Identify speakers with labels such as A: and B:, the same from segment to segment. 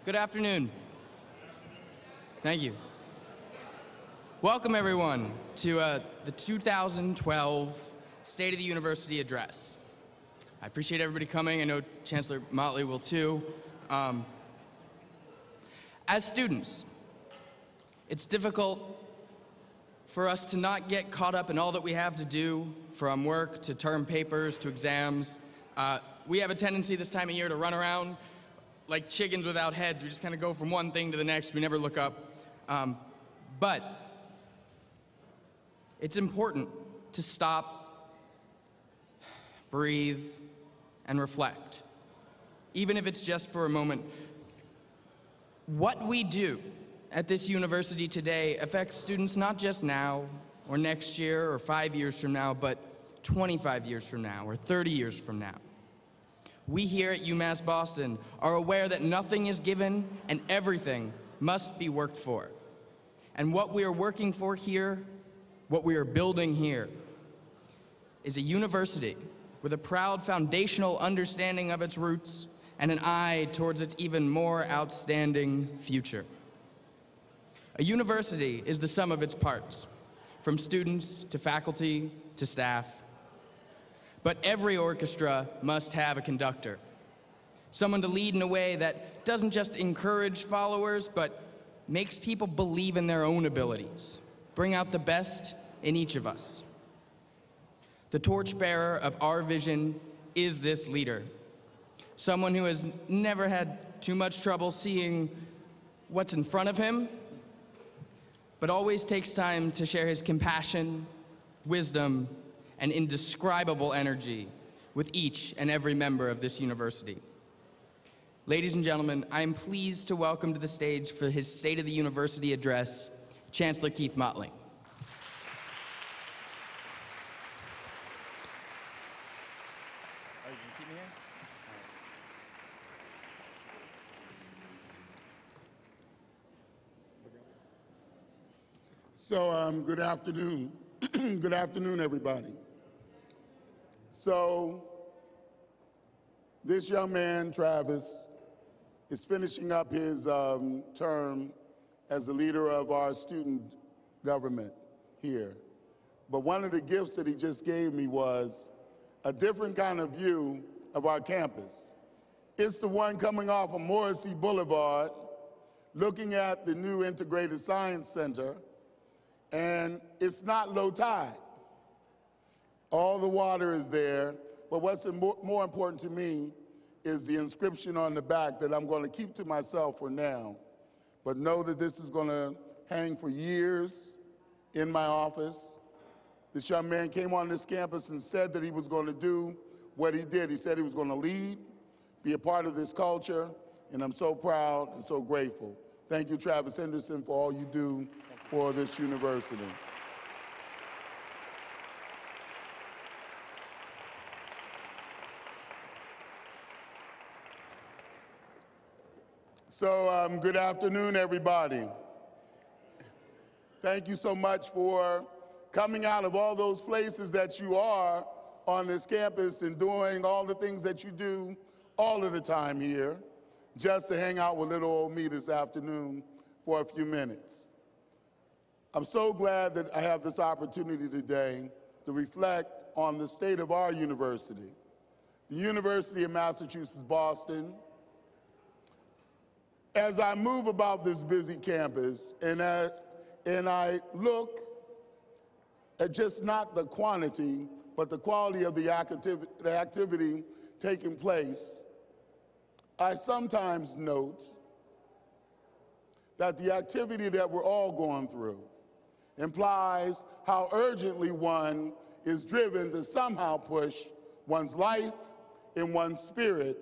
A: Good afternoon. Thank you. Welcome, everyone, to the 2012 State of the University Address. I appreciate everybody coming. I know Chancellor Motley will too. As students, it's difficult for us to not get caught up in all that we have to do, from work to term papers to exams. We have a tendency this time of year to run around like chickens without heads. We just kind of go from one thing to the next. We never look up. But it's important to stop, breathe, and reflect, even if it's just for a moment. What we do at this university today affects students not just now or next year or 5 years from now, but 25 years from now or 30 years from now. We here at UMass Boston are aware that nothing is given and everything must be worked for. And what we are working for here, what we are building here, is a university with a proud foundational understanding of its roots and an eye towards its even more outstanding future. A university is the sum of its parts, from students to faculty to staff. But every orchestra must have a conductor, someone to lead in a way that doesn't just encourage followers, but makes people believe in their own abilities, bring out the best in each of us. The torchbearer of our vision is this leader, someone who has never had too much trouble seeing what's in front of him, but always takes time to share his compassion, wisdom, and indescribable energy with each and every member of this university. Ladies and gentlemen, I am pleased to welcome to the stage for his State of the University address, Chancellor Keith Motley.
B: So, good afternoon. Good afternoon, everybody. So, this young man, Travis, is finishing up his term as the leader of our student government here. But one of the gifts that he just gave me was a different kind of view of our campus. It's the one coming off of Morrissey Boulevard, looking at the new Integrated Science Center, and it's not low tide. All the water is there, but what's more important to me is the inscription on the back that I'm going to keep to myself for now, but know that this is going to hang for years in my office. This young man came on this campus and said that he was going to do what he did. He said he was going to lead, be a part of this culture, and I'm so proud and so grateful. Thank you, Travis Henderson, for all you do for this university. So, good afternoon, everybody. Thank you so much for coming out of all those places that you are on this campus and doing all the things that you do all of the time here, just to hang out with little old me this afternoon for a few minutes. I'm so glad that I have this opportunity today to reflect on the state of our university, the University of Massachusetts, Boston. As I move about this busy campus and I look at just not the quantity, but the quality of the activity taking place, I sometimes note that the activity that we're all going through implies how urgently one is driven to somehow push one's life and one's spirit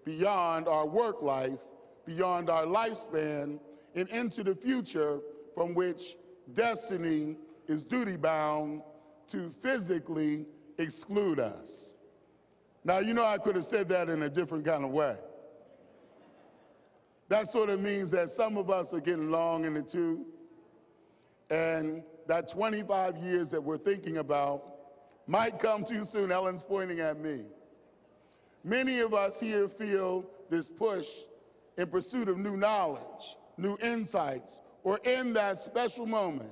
B: beyond our work life, beyond our lifespan, and into the future from which destiny is duty-bound to physically exclude us. Now, you know I could have said that in a different kind of way. That sort of means that some of us are getting long in the tooth, and that 25 years that we're thinking about might come too soon. Ellen's pointing at me. Many of us here feel this push in pursuit of new knowledge, new insights, or in that special moment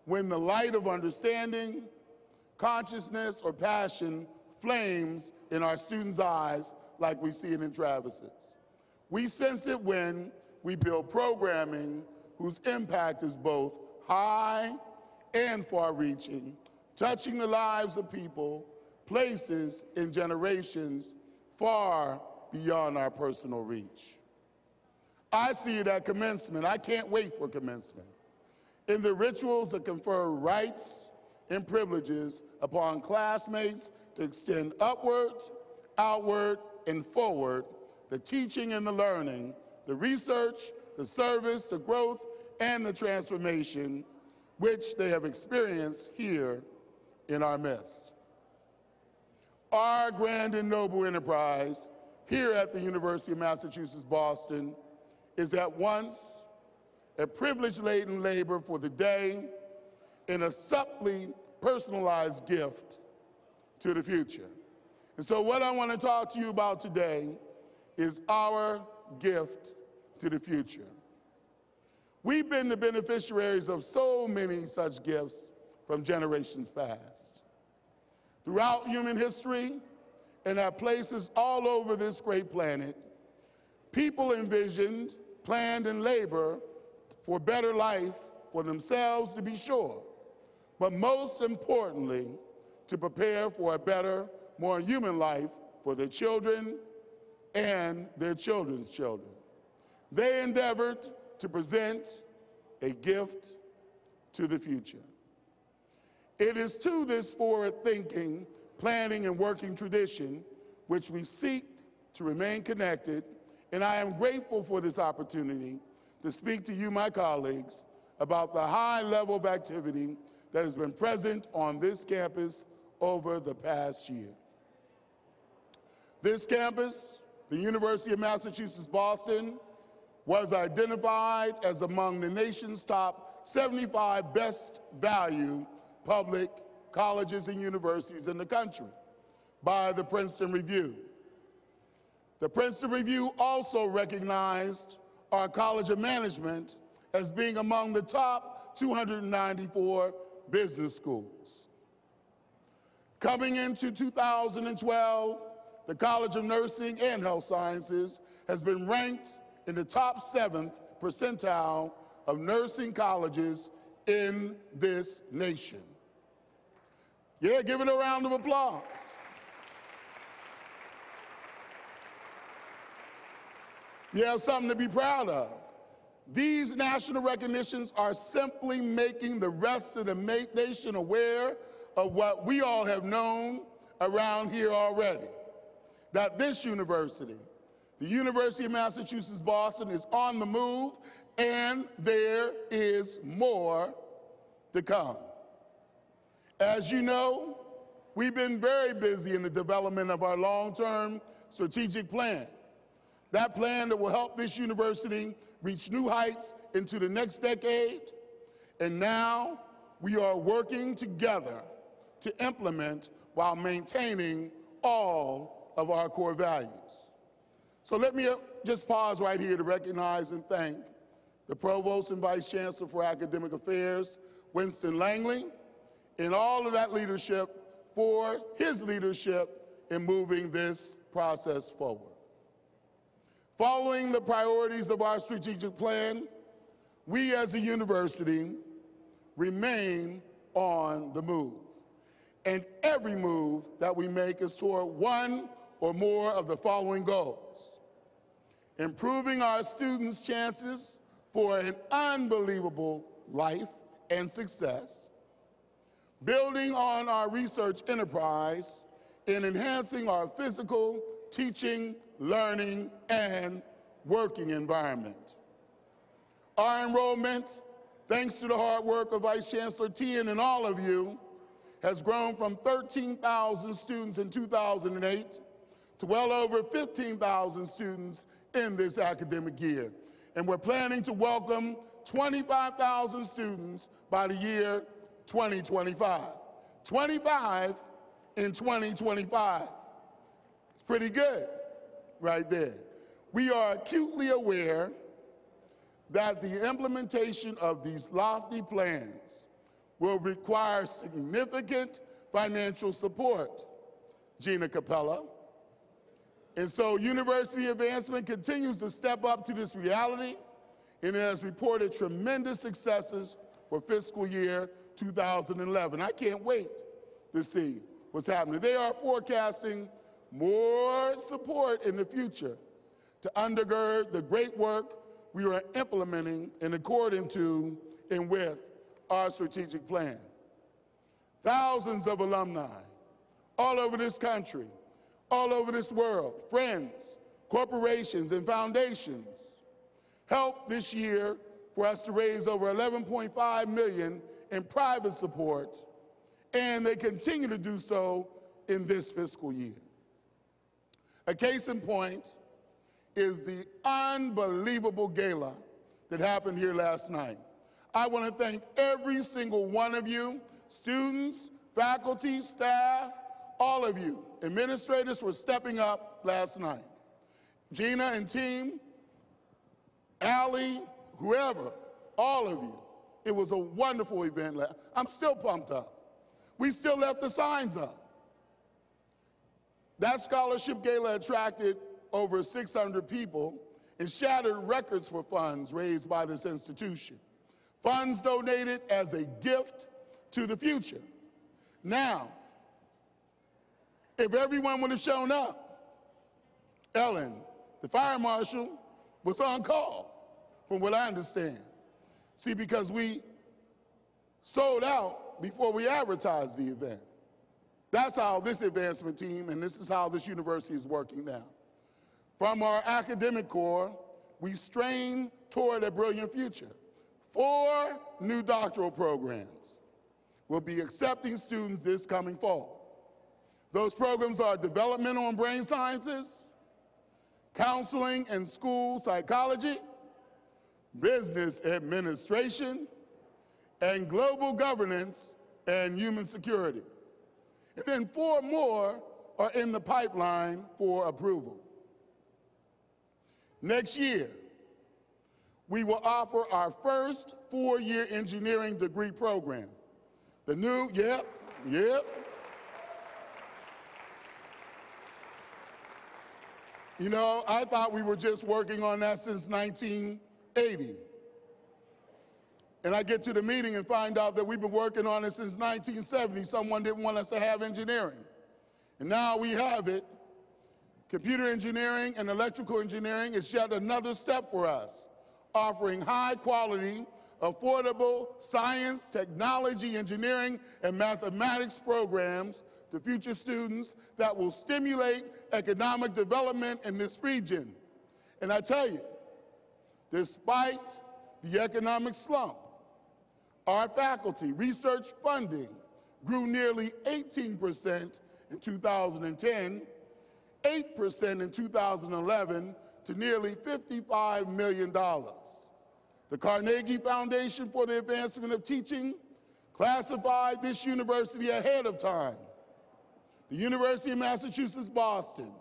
B: when the light of understanding, consciousness, or passion flames in our students' eyes like we see it in Travis's. We sense it when we build programming whose impact is both high and far-reaching, touching the lives of people, places, and generations far beyond our personal reach. I see it at commencement. I can't wait for commencement. In the rituals that confer rights and privileges upon classmates to extend upward, outward, and forward the teaching and the learning, the research, the service, the growth, and the transformation which they have experienced here in our midst. Our grand and noble enterprise here at the University of Massachusetts, Boston, is at once a privilege-laden labor for the day and a subtly personalized gift to the future. And so what I want to talk to you about today is our gift to the future. We've been the beneficiaries of so many such gifts from generations past. Throughout human history and at places all over this great planet, people envisioned, planned, and labored for better life for themselves, to be sure, but most importantly, to prepare for a better, more human life for their children and their children's children. They endeavored to present a gift to the future. It is to this forward-thinking, planning, and working tradition which we seek to remain connected, and I am grateful for this opportunity to speak to you, my colleagues, about the high level of activity that has been present on this campus over the past year. This campus, the University of Massachusetts, Boston, was identified as among the nation's top 75 best value public colleges and universities in the country by the Princeton Review. The Princeton Review also recognized our College of Management as being among the top 294 business schools. Coming into 2012, the College of Nursing and Health Sciences has been ranked in the top 7th percentile of nursing colleges in this nation. Yeah, give it a round of applause. You have something to be proud of. These national recognitions are simply making the rest of the nation aware of what we all have known around here already, that this university, the University of Massachusetts Boston, is on the move, and there is more to come. As you know, we've been very busy in the development of our long-term strategic plan. That plan that will help this university reach new heights into the next decade. And now we are working together to implement while maintaining all of our core values. So let me just pause right here to recognize and thank the Provost and Vice Chancellor for Academic Affairs, Winston Langley, and all of that leadership for his leadership in moving this process forward. Following the priorities of our strategic plan, we as a university remain on the move. And every move that we make is toward one or more of the following goals: improving our students' chances for an unbelievable life and success, building on our research enterprise, and enhancing our physical, teaching, learning, and working environment. Our enrollment, thanks to the hard work of Vice Chancellor Tien and all of you, has grown from 13,000 students in 2008 to well over 15,000 students in this academic year. And we're planning to welcome 25,000 students by the year 2025. 25 in 2025. It's pretty good right there. We are acutely aware that the implementation of these lofty plans will require significant financial support, Gina Capella. And so university advancement continues to step up to this reality, and it has reported tremendous successes for fiscal year 2011. I can't wait to see what's happening. They are forecasting more support in the future to undergird the great work we are implementing in according to and with our strategic plan. Thousands of alumni all over this country, all over this world, friends, corporations, and foundations helped this year for us to raise over $11.5 million in private support, and they continue to do so in this fiscal year. A case in point is the unbelievable gala that happened here last night. I want to thank every single one of you, students, faculty, staff, all of you, administrators for stepping up last night. Gina and team, Allie, whoever, all of you. It was a wonderful event. I'm still pumped up. We still left the signs up. That scholarship gala attracted over 600 people and shattered records for funds raised by this institution. Funds donated as a gift to the future. Now, if everyone would have shown up, Ellen, the fire marshal, was on call, from what I understand. See, because we sold out before we advertised the event. That's how this advancement team, and this is how this university is working now. From our academic core, we strain toward a brilliant future. 4 new doctoral programs will be accepting students this coming fall. Those programs are developmental and brain sciences, counseling and school psychology, business administration, and global governance and human security. And then 4 more are in the pipeline for approval. Next year, we will offer our first 4-year engineering degree program. The new, yep. You know, I thought we were just working on that since 1980. And I get to the meeting and find out that we've been working on it since 1970. Someone didn't want us to have engineering. And now we have it. Computer engineering and electrical engineering is yet another step for us, offering high quality, affordable science, technology, engineering, and mathematics programs to future students that will stimulate economic development in this region. And I tell you, despite the economic slump, our faculty research funding grew nearly 18% in 2010, 8% in 2011, to nearly $55 million. The Carnegie Foundation for the Advancement of Teaching classified this university ahead of time, the University of Massachusetts Boston,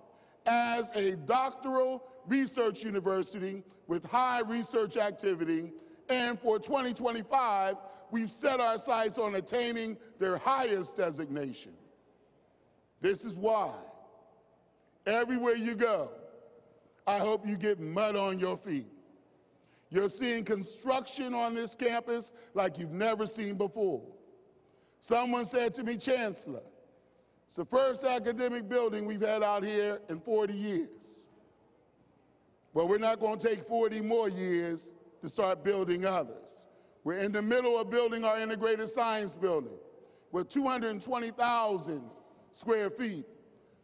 B: as a doctoral research university with high research activity, and for 2025, we've set our sights on attaining their highest designation. This is why, everywhere you go, I hope you get mud on your feet. You're seeing construction on this campus like you've never seen before. Someone said to me, Chancellor, it's the first academic building we've had out here in 40 years. Well, we're not going to take 40 more years to start building others. We're in the middle of building our integrated science building with 220,000 square feet,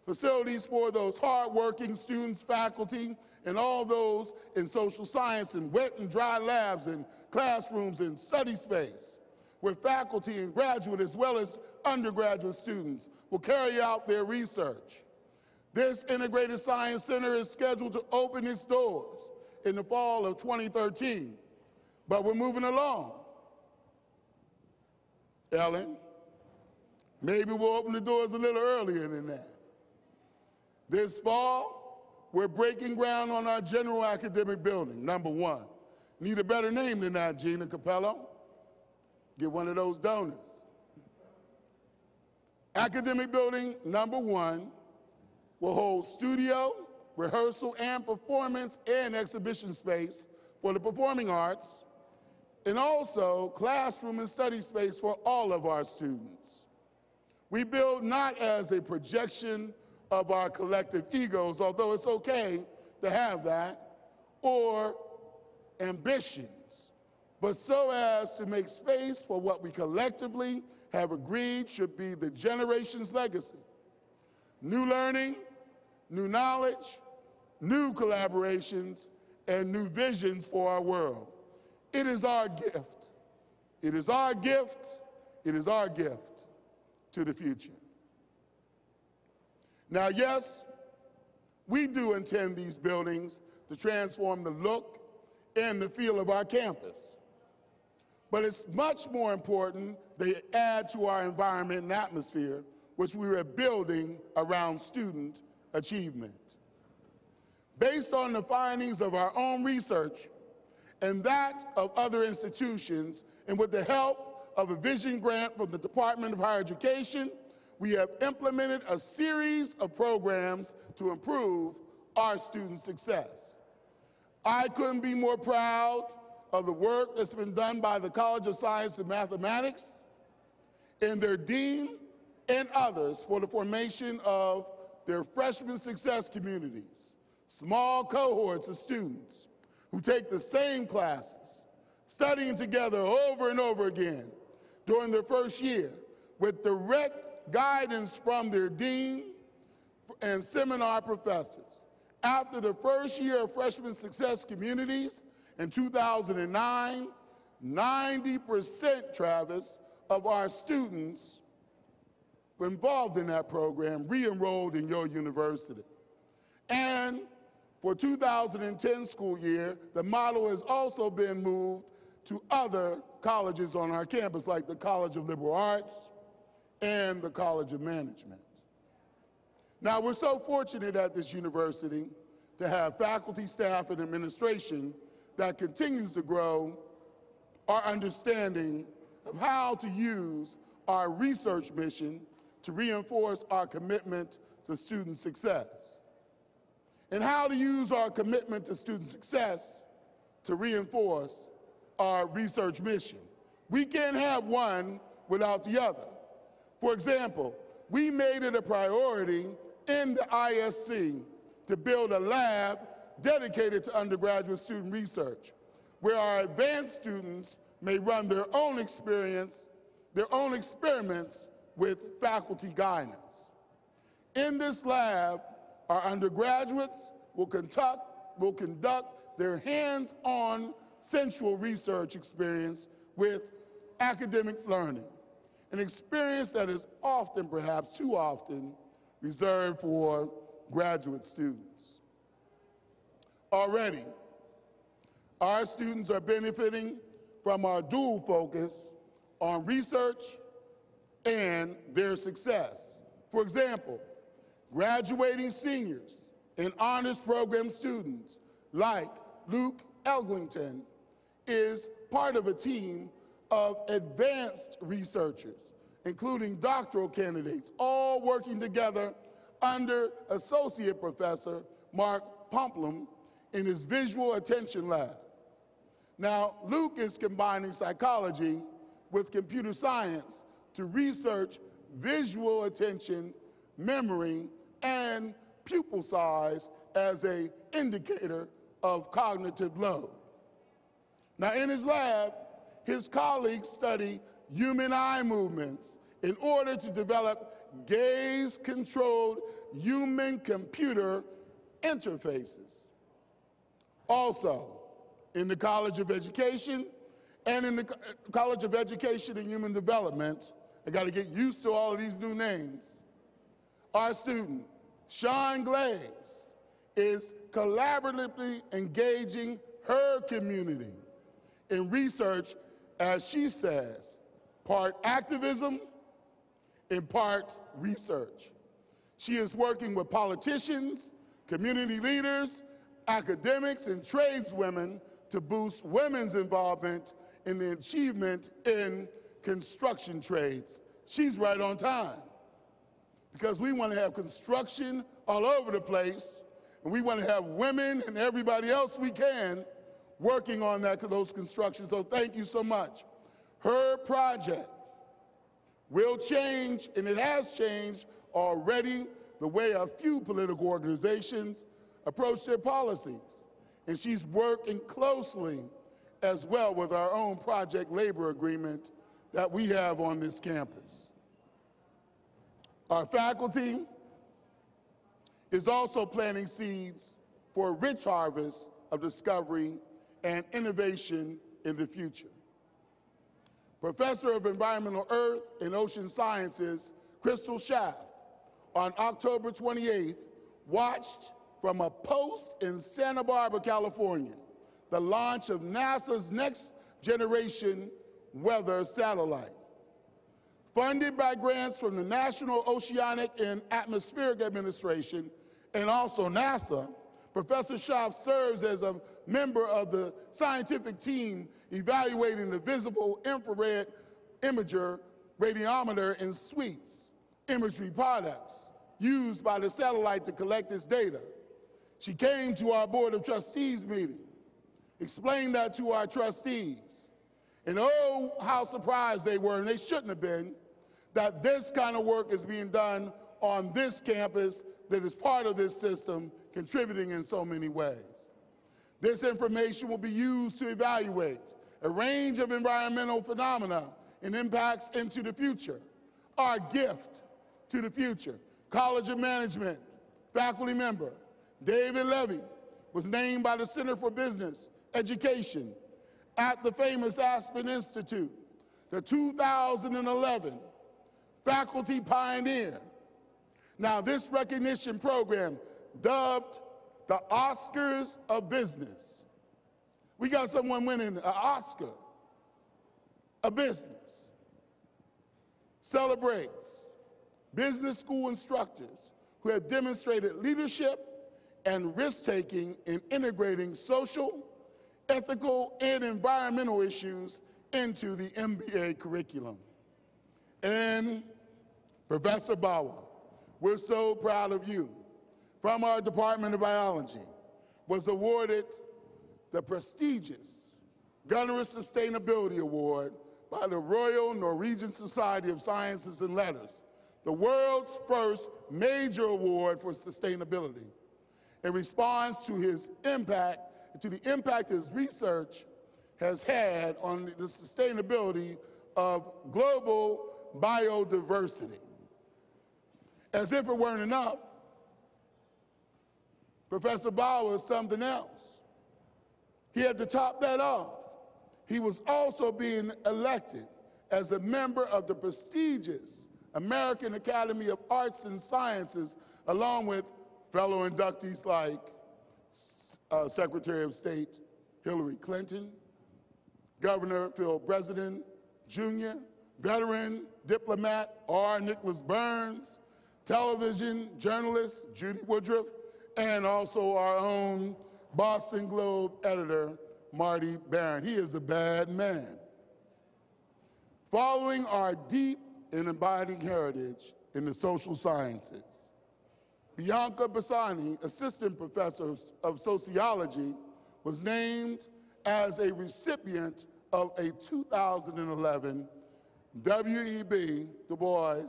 B: facilities for those hardworking students, faculty, and all those in social science, and wet and dry labs, and classrooms, and study space, where faculty and graduate as well as undergraduate students will carry out their research. This Integrated Science Center is scheduled to open its doors in the fall of 2013, but we're moving along. Ellen, maybe we'll open the doors a little earlier than that. This fall, we're breaking ground on our general academic building, number one. Need a better name than that, Gina Capello. Get one of those donors. Academic building, number one, will hold studio, rehearsal, and performance and exhibition space for the performing arts, and also classroom and study space for all of our students. We build not as a projection of our collective egos, although it's okay to have that, or ambitions, but so as to make space for what we collectively have agreed should be the generation's legacy. New learning, new knowledge, new collaborations, and new visions for our world. It is our gift. It is our gift. It is our gift to the future. Now, yes, we do intend these buildings to transform the look and the feel of our campus. But it's much more important they add to our environment and atmosphere, which we are building around student achievement. Based on the findings of our own research and that of other institutions, and with the help of a vision grant from the Department of Higher Education, we have implemented a series of programs to improve our student success. I couldn't be more proud of the work that's been done by the College of Science and Mathematics and their dean and others for the formation of their freshman success communities, small cohorts of students who take the same classes, studying together over and over again during their first year with direct guidance from their dean and seminar professors. After the first year of freshman success communities in 2009, 90%, Travis, of our students were involved in that program re-enrolled in your university. And for 2010 school year, the model has also been moved to other colleges on our campus, like the College of Liberal Arts and the College of Management. Now, we're so fortunate at this university to have faculty, staff, and administration that continues to grow our understanding of how to use our research mission to reinforce our commitment to student success, and how to use our commitment to student success to reinforce our research mission. We can't have one without the other. For example, we made it a priority in the ISC to build a lab dedicated to undergraduate student research, where our advanced students may run their own experiments with faculty guidance. In this lab, our undergraduates will conduct their hands-on sensual research experience with academic learning, an experience that is often, perhaps too often, reserved for graduate students. Already, our students are benefiting from our dual focus on research and their success. For example, graduating seniors and honors program students like Luke Elglington is part of a team of advanced researchers, including doctoral candidates, all working together under Associate Professor Mark Pomplum in his Visual Attention Lab. Now, Luke is combining psychology with computer science to research visual attention, memory, and pupil size as an indicator of cognitive load. Now, in his lab, his colleagues study human eye movements in order to develop gaze-controlled human-computer interfaces. Also, in the College of Education and in the College of Education and Human Development, I got to get used to all of these new names, our student, Sean Glaze, is collaboratively engaging her community in research, as she says, part activism and part research. She is working with politicians, community leaders, academics, and tradeswomen to boost women's involvement in the achievement in construction trades. She's right on time, because we want to have construction all over the place, and we want to have women and everybody else we can working on those constructions. So thank you so much. Her project will change, and it has changed already, the way a few political organizations approach their policies. And she's working closely as well with our own project labor agreement that we have on this campus. Our faculty is also planting seeds for a rich harvest of discovery and innovation in the future. Professor of Environmental Earth and Ocean Sciences, Crystal Schaff, on October 28th, watched from a post in Santa Barbara, California, the launch of NASA's next generation weather satellite. Funded by grants from the National Oceanic and Atmospheric Administration and also NASA, Professor Schaff serves as a member of the scientific team evaluating the visible infrared imager, radiometer, and suites imagery products used by the satellite to collect this data. She came to our Board of Trustees meeting, explained that to our trustees, and oh, how surprised they were, and they shouldn't have been, that this kind of work is being done on this campus that is part of this system, contributing in so many ways. This information will be used to evaluate a range of environmental phenomena and impacts into the future. Our gift to the future. College of Management faculty member David Levy was named by the Center for Business Education at the famous Aspen Institute the 2011 Faculty Pioneer. Now, this recognition program, dubbed the Oscars of Business. We got someone winning an Oscar of business. Celebrates business school instructors who have demonstrated leadership and risk-taking in integrating social, ethical, and environmental issues into the MBA curriculum. And Professor Bawa, we're so proud of you, from our Department of Biology, was awarded the prestigious Gunnery Sustainability Award by the Royal Norwegian Society of Sciences and Letters, the world's first major award for sustainability, in response to his impact, to the impact his research has had on the sustainability of global biodiversity. As if it weren't enough, Professor Bauer is something else. He had to top that off. He was also being elected as a member of the prestigious American Academy of Arts and Sciences, along with fellow inductees like Secretary of State Hillary Clinton, Governor Phil President Jr., veteran diplomat R. Nicholas Burns, television journalist Judy Woodruff, and also our own Boston Globe editor, Marty Barron. He is a bad man. Following our deep and abiding heritage in the social sciences, Bianca Bassani, assistant professor of sociology, was named as a recipient of a 2011 W.E.B. Du Bois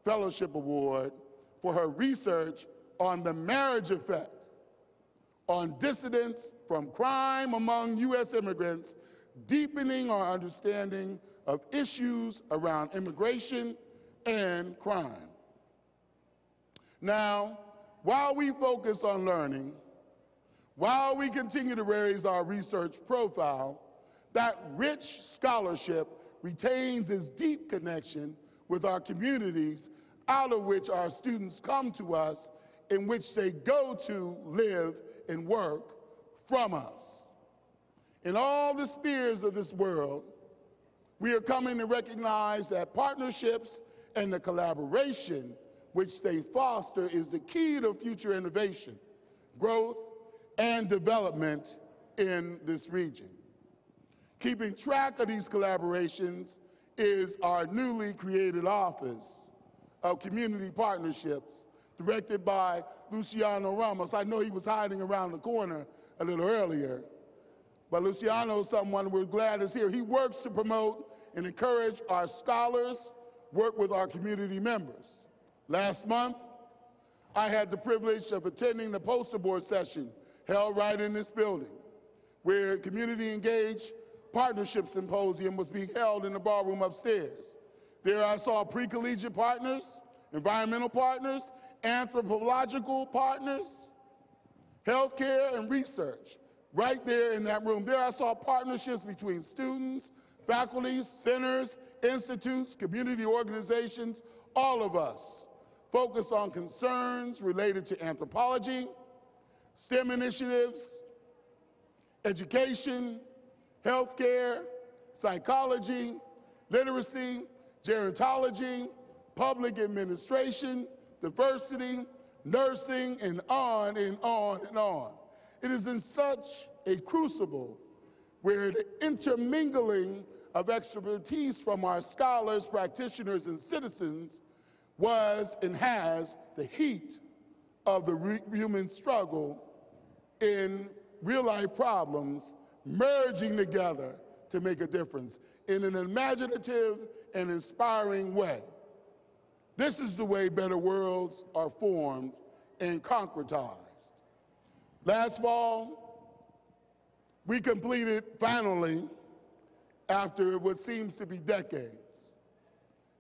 B: Fellowship Award for her research on the marriage effect on dissidents from crime among U.S. immigrants, deepening our understanding of issues around immigration and crime. Now, while we focus on learning, while we continue to raise our research profile, that rich scholarship retains its deep connection with our communities, out of which our students come to us, in which they go to live and work from us. In all the spheres of this world, we are coming to recognize that partnerships and the collaboration which they foster is the key to future innovation, growth, and development in this region. Keeping track of these collaborations is our newly created Office of Community Partnerships, directed by Luciano Ramos. I know he was hiding around the corner a little earlier, but Luciano is someone we're glad is here. He works to promote and encourage our scholars, work with our community members. Last month, I had the privilege of attending the poster board session held right in this building, where Community Engaged Partnership Symposium was being held in the ballroom upstairs. There I saw pre-collegiate partners, environmental partners, anthropological partners, healthcare and research, right there in that room. There I saw partnerships between students, faculty, centers, institutes, community organizations, all of us focus on concerns related to anthropology, STEM initiatives, education, healthcare, psychology, literacy, gerontology, public administration, diversity, nursing, and on and on and on. It is in such a crucible where the intermingling of expertise from our scholars, practitioners, and citizens was and has the heat of the human struggle in real-life problems merging together to make a difference in an imaginative and inspiring way. This is the way better worlds are formed and concretized. Last fall, we completed, finally, after what seems to be decades,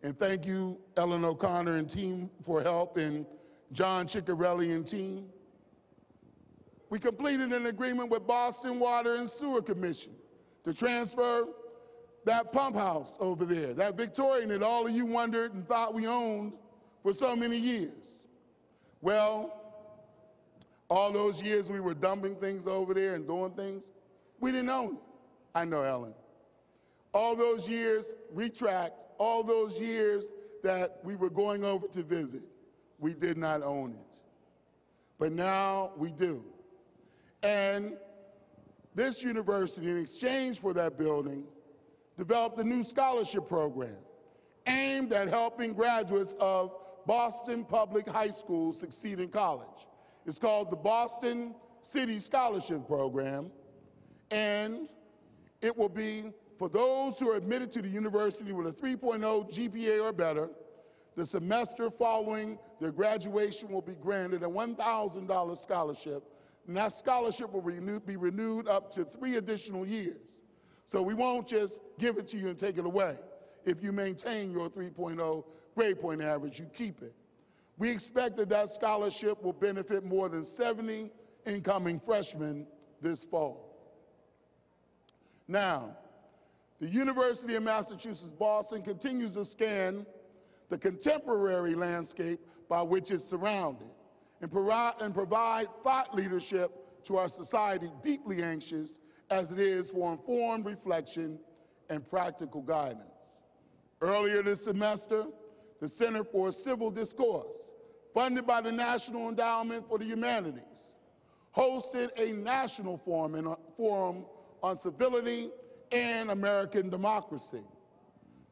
B: and thank you, Ellen O'Connor and team for help, and John Ciccarelli and team. We completed an agreement with Boston Water and Sewer Commission to transfer that pump house over there, that Victorian that all of you wondered and thought we owned for so many years. Well, all those years we were dumping things over there and doing things, we didn't own it. I know, Ellen. All those years, retract, all those years that we were going over to visit, we did not own it. But now we do. And this university, in exchange for that building, developed a new scholarship program aimed at helping graduates of Boston public high schools succeed in college. It's called the Boston City Scholarship Program, and it will be for those who are admitted to the university with a 3.0 GPA or better. The semester following their graduation will be granted a $1,000 scholarship, and that scholarship will be renewed up to 3 additional years. So we won't just give it to you and take it away. If you maintain your 3.0 grade point average, you keep it. We expect that that scholarship will benefit more than 70 incoming freshmen this fall. Now, the University of Massachusetts Boston continues to scan the contemporary landscape by which it's surrounded and provide thought leadership to our society deeply anxious as it is for informed reflection and practical guidance. Earlier this semester, the Center for Civil Discourse, funded by the National Endowment for the Humanities, hosted a national forum on civility and American democracy.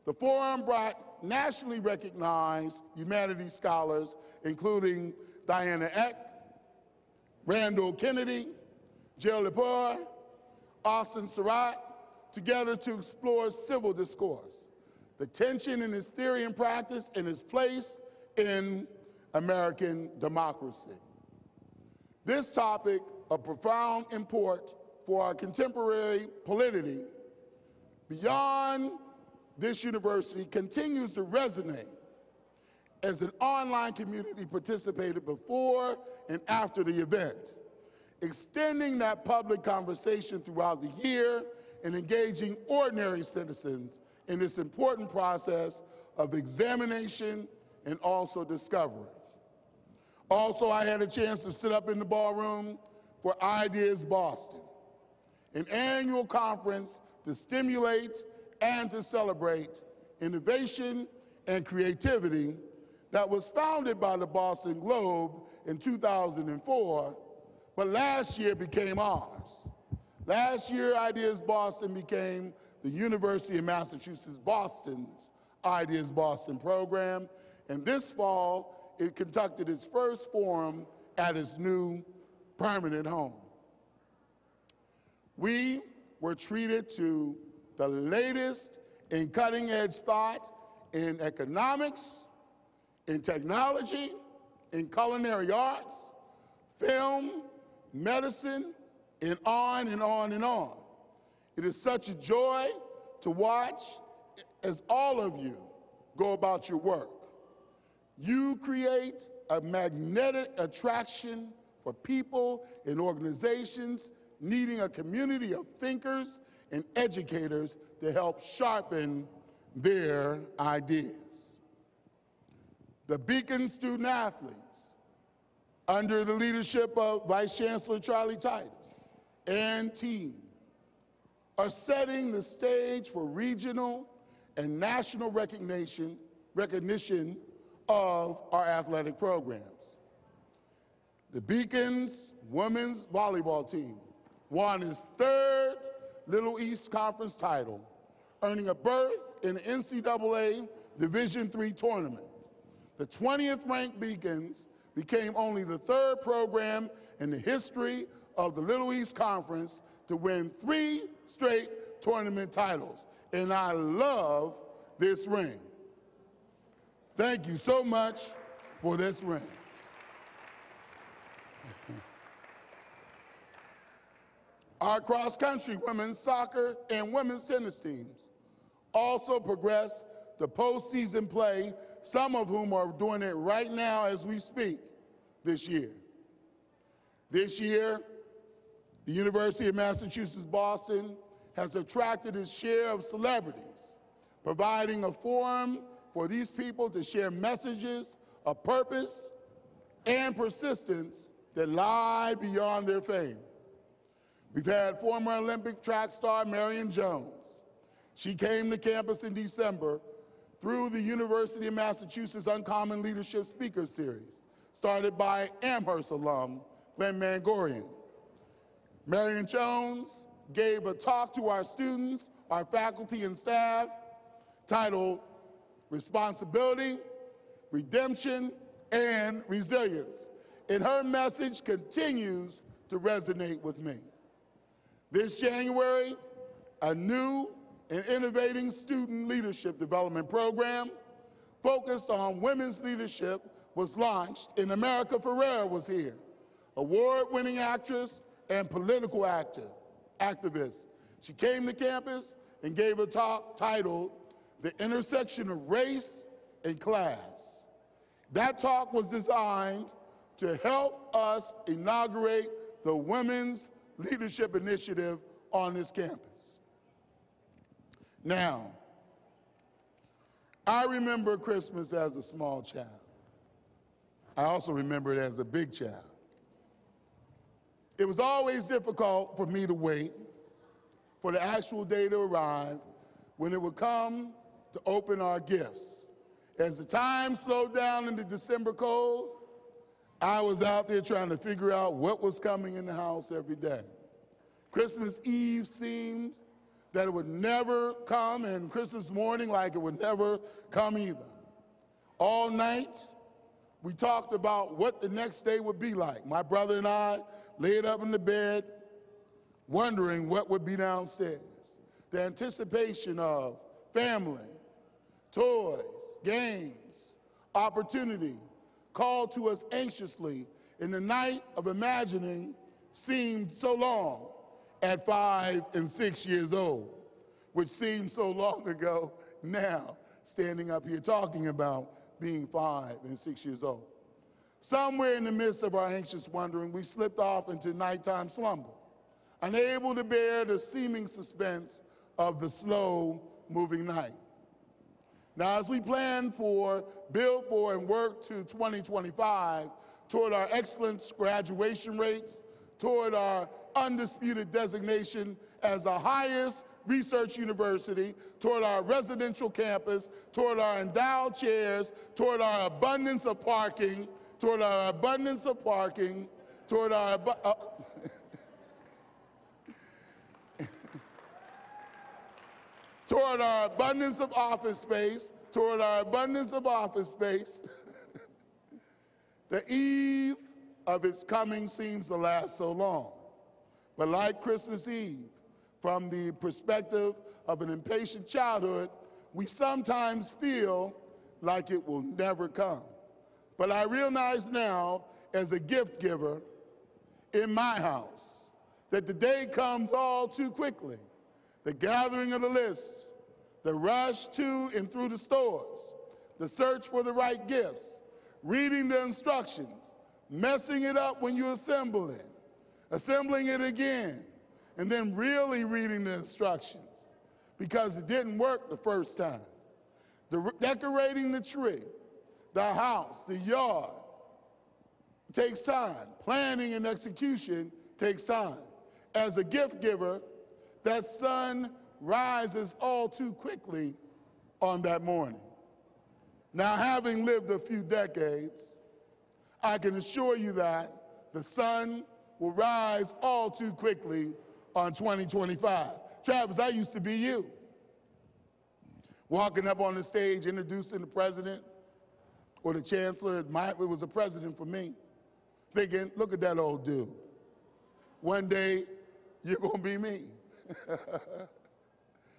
B: The forum brought nationally recognized humanities scholars, including Diana Eck, Randall Kennedy, Jill Lepore, Austin Surratt, together to explore civil discourse, the tension in its theory and practice, and its place in American democracy. This topic of profound import for our contemporary polity beyond this university continues to resonate as an online community participated before and after the event, extending that public conversation throughout the year and engaging ordinary citizens in this important process of examination and also discovery. Also, I had a chance to sit up in the ballroom for Ideas Boston, an annual conference to stimulate and to celebrate innovation and creativity that was founded by the Boston Globe in 2004, but last year became ours. Last year, Ideas Boston became the University of Massachusetts Boston's Ideas Boston program, and this fall, it conducted its first forum at its new permanent home. We were treated to the latest in cutting-edge thought in economics, in technology, in culinary arts, film, medicine, and on and on and on. It is such a joy to watch as all of you go about your work. You create a magnetic attraction for people and organizations needing a community of thinkers and educators to help sharpen their ideas. The Beacon student athletes, under the leadership of Vice Chancellor Charlie Titus and team, are setting the stage for regional and national recognition of our athletic programs. The Beacon's women's volleyball team won its third Little East Conference title, earning a berth in the NCAA Division III tournament. The 20th ranked Beacons became only the third program in the history of the Little East Conference to win 3 straight tournament titles. And I love this ring. Thank you so much for this ring. Our cross-country women's soccer and women's tennis teams also progressed to postseason play, some of whom are doing it right now as we speak this year. This year, the University of Massachusetts Boston has attracted its share of celebrities, providing a forum for these people to share messages of purpose and persistence that lie beyond their fame. We've had former Olympic track star Marion Jones. She came to campus in December through the University of Massachusetts Uncommon Leadership Speaker Series, started by Amherst alum Glenn Mangorian. Marion Jones gave a talk to our students, our faculty and staff, titled Responsibility, Redemption, and Resilience. And her message continues to resonate with me. This January, a new and innovating student leadership development program focused on women's leadership was launched, and America Ferrera was here, award-winning actress and political activist. She came to campus and gave a talk titled The Intersection of Race and Class. That talk was designed to help us inaugurate the Women's Leadership Initiative on this campus. Now, I remember Christmas as a small child. I also remember it as a big child. It was always difficult for me to wait for the actual day to arrive when it would come to open our gifts. As the time slowed down in the December cold, I was out there trying to figure out what was coming in the house every day. Christmas Eve seemed that it would never come, and Christmas morning like it would never come either. All night, we talked about what the next day would be like. My brother and I laid up in the bed, wondering what would be downstairs. The anticipation of family, toys, games, opportunity called to us anxiously, and the night of imagining seemed so long at 5 and 6 years old, which seems so long ago now, standing up here talking about being 5 and 6 years old. Somewhere in the midst of our anxious wondering, we slipped off into nighttime slumber, unable to bear the seeming suspense of the slow-moving night. Now, as we plan for, build for, and work to 2025, toward our excellent graduation rates, toward our undisputed designation as the highest research university, toward our residential campus, toward our endowed chairs, toward our abundance of parking, toward toward our toward our abundance of office space, toward our abundance of office space. The eve of its coming seems to last so long. But like Christmas Eve, from the perspective of an impatient childhood, we sometimes feel like it will never come. But I realize now, as a gift giver in my house, that the day comes all too quickly. The gathering of the list, the rush to and through the stores, the search for the right gifts, reading the instructions, messing it up when you assemble it, assembling it again, and then really reading the instructions because it didn't work the first time. Decorating the tree, the house, the yard takes time. Planning and execution takes time. As a gift giver, that sun rises all too quickly on that morning. Now, having lived a few decades, I can assure you that the sun will rise all too quickly on 2025. Travis, I used to be you. Walking up on the stage, introducing the president or the chancellor, it was a president for me, thinking, look at that old dude. One day, you're going to be me.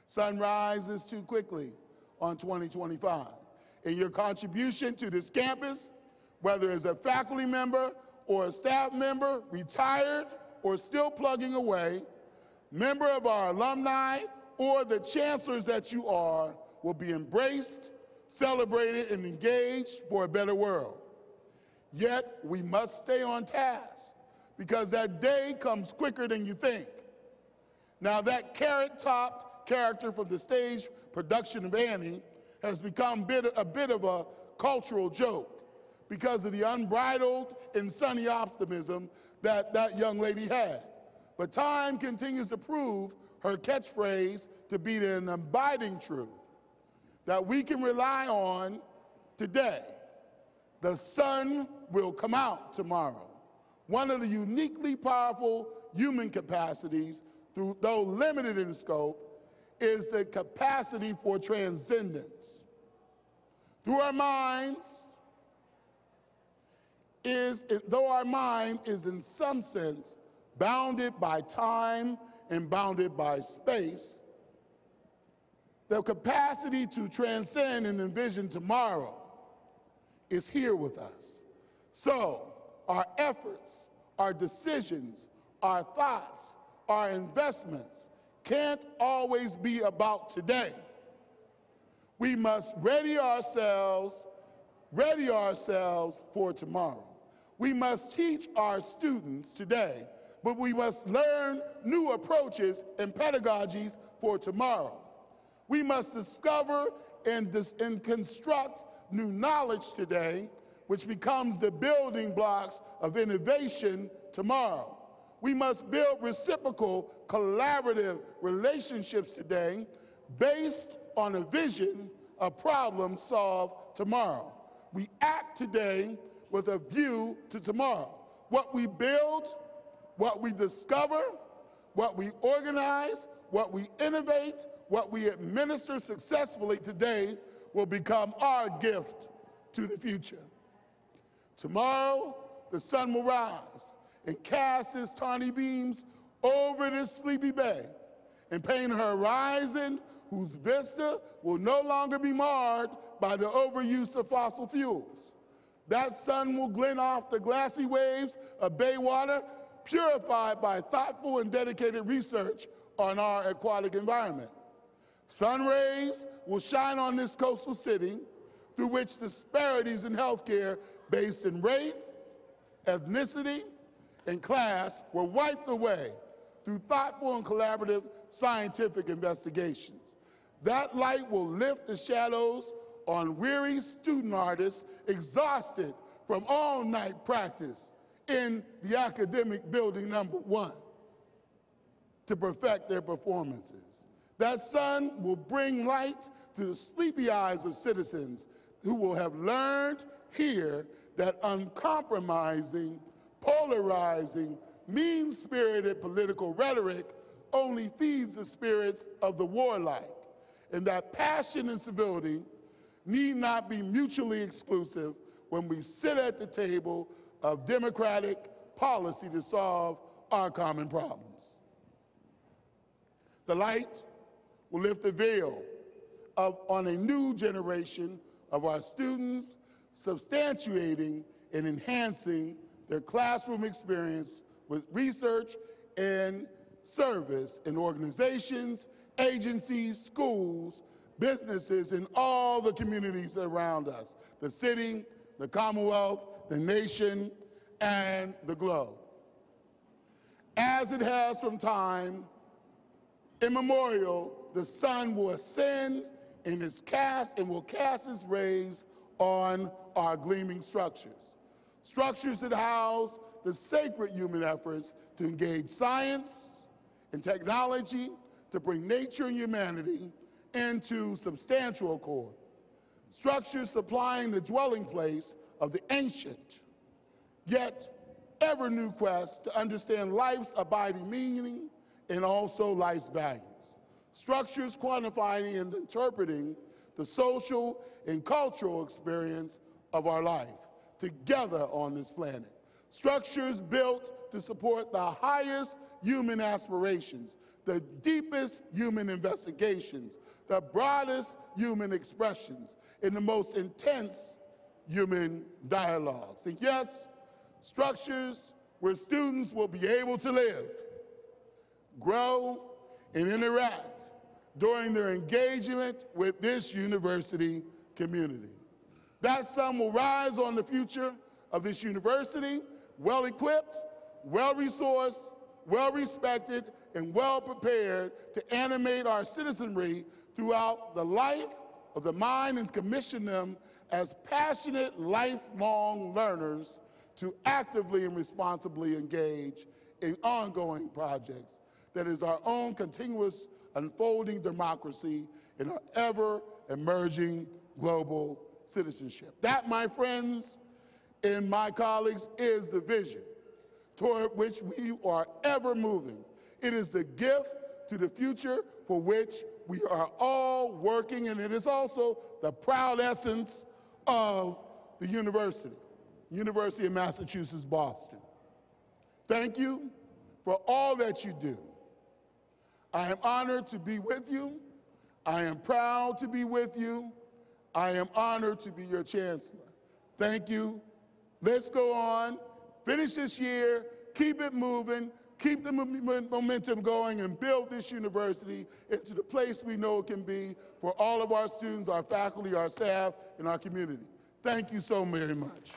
B: Sun rises too quickly on 2025. And your contribution to this campus, whether as a faculty member or a staff member, retired or still plugging away, member of our alumni, or the chancellors that you are, will be embraced, celebrated, and engaged for a better world. Yet, we must stay on task because that day comes quicker than you think. Now, that carrot-topped character from the stage production of Annie has become a bit of a cultural joke because of the unbridled and sunny optimism that that young lady had. But time continues to prove her catchphrase to be an abiding truth that we can rely on today. The sun will come out tomorrow. One of the uniquely powerful human capacities, though limited in scope, is the capacity for transcendence. Though our mind is in some sense bounded by time and bounded by space, the capacity to transcend and envision tomorrow is here with us. So our efforts, our decisions, our thoughts, our investments can't always be about today. We must ready ourselves for tomorrow. We must teach our students today, but we must learn new approaches and pedagogies for tomorrow. We must discover and construct new knowledge today, which becomes the building blocks of innovation tomorrow. We must build reciprocal, collaborative relationships today based on a vision of problem solved tomorrow. We act today with a view to tomorrow. What we build, what we discover, what we organize, what we innovate, what we administer successfully today will become our gift to the future. Tomorrow, the sun will rise and cast its tawny beams over this sleepy bay and paint a horizon whose vista will no longer be marred by the overuse of fossil fuels. That sun will glint off the glassy waves of bay water, purified by thoughtful and dedicated research on our aquatic environment. Sun rays will shine on this coastal city through which disparities in healthcare based in race, ethnicity, and class were wiped away through thoughtful and collaborative scientific investigations. That light will lift the shadows on weary student artists exhausted from all-night practice in the academic building #1 to perfect their performances. That sun will bring light to the sleepy eyes of citizens who will have learned here that uncompromising Polarizing, mean-spirited political rhetoric only feeds the spirits of the warlike, and that passion and civility need not be mutually exclusive when we sit at the table of democratic policy to solve our common problems. The light will lift the veil on a new generation of our students, substantiating and enhancing their classroom experience with research and service in organizations, agencies, schools, businesses, and all the communities around us, the city, the Commonwealth, the nation, and the globe. As it has from time immemorial, the sun will ascend and will cast its rays on our gleaming structures. Structures that house the sacred human efforts to engage science and technology to bring nature and humanity into substantial accord. Structures supplying the dwelling place of the ancient, yet ever new quest to understand life's abiding meaning and also life's values. Structures quantifying and interpreting the social and cultural experience of our life together on this planet. Structures built to support the highest human aspirations, the deepest human investigations, the broadest human expressions, and the most intense human dialogues. And yes, structures where students will be able to live, grow, and interact during their engagement with this university community. That sun will rise on the future of this university, well-equipped, well-resourced, well-respected, and well-prepared to animate our citizenry throughout the life of the mind and commission them as passionate, lifelong learners to actively and responsibly engage in ongoing projects that is our own continuous unfolding democracy in our ever-emerging global citizenship. That, my friends and my colleagues, is the vision toward which we are ever moving. It is the gift to the future for which we are all working, and it is also the proud essence of the University of Massachusetts, Boston. Thank you for all that you do. I am honored to be with you. I am proud to be with you. I am honored to be your chancellor. Thank you. Let's go on, finish this year, keep it moving, keep the momentum going, and build this university into the place we know it can be for all of our students, our faculty, our staff, and our community. Thank you so very much.